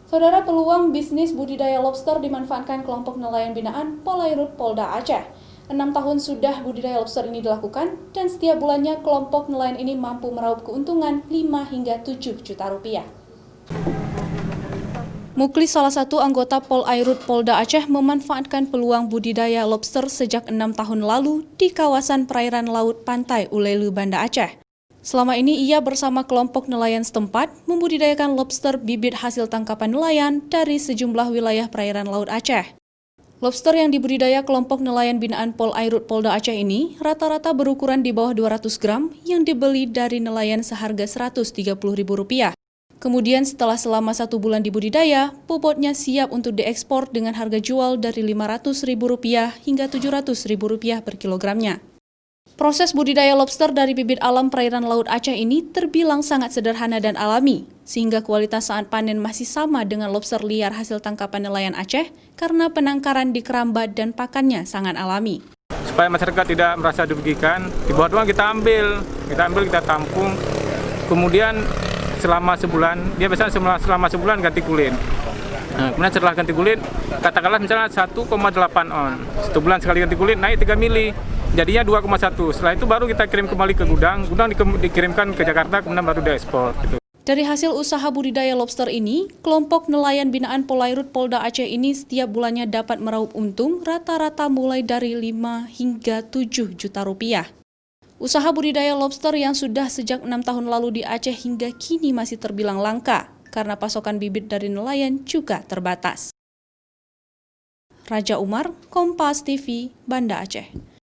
Saudara, peluang bisnis budidaya lobster dimanfaatkan kelompok nelayan binaan Polairut Polda Aceh. 6 tahun sudah budidaya lobster ini dilakukan dan setiap bulannya kelompok nelayan ini mampu meraup keuntungan 5 hingga 7 juta rupiah. Muklis, salah satu anggota Polairut Polda Aceh, memanfaatkan peluang budidaya lobster sejak 6 tahun lalu di kawasan perairan laut pantai Ulelu, Banda Aceh. Selama ini ia bersama kelompok nelayan setempat membudidayakan lobster bibit hasil tangkapan nelayan dari sejumlah wilayah perairan laut Aceh. Lobster yang dibudidaya kelompok nelayan binaan Polairut Polda Aceh ini rata-rata berukuran di bawah 200 gram yang dibeli dari nelayan seharga Rp130.000. Kemudian selama 1 bulan dibudidaya, bobotnya siap untuk diekspor dengan harga jual dari Rp500.000 hingga Rp700.000 per kilogramnya. Proses budidaya lobster dari bibit alam perairan laut Aceh ini terbilang sangat sederhana dan alami, sehingga kualitas saat panen masih sama dengan lobster liar hasil tangkapan nelayan Aceh karena penangkaran di kerambat dan pakannya sangat alami. Supaya masyarakat tidak merasa dirugikan, di bawah doang kita ambil, kita tampung, kemudian selama sebulan, dia biasanya selama sebulan ganti kulit. Nah, kemudian setelah ganti kulit, katakanlah misalnya 1,8 on. 1 bulan sekali ganti kulit naik 3 mili, jadinya 2,1. Setelah itu baru kita kirim kembali ke gudang dikirimkan ke Jakarta, kemudian baru diekspor. Gitu. Dari hasil usaha budidaya lobster ini, kelompok nelayan binaan Polairut Polda Aceh ini setiap bulannya dapat meraup untung rata-rata mulai dari 5 hingga 7 juta rupiah. Usaha budidaya lobster yang sudah sejak 6 tahun lalu di Aceh hingga kini masih terbilang langka, karena pasokan bibit dari nelayan juga terbatas. Raja Umar, Kompas TV, Banda Aceh.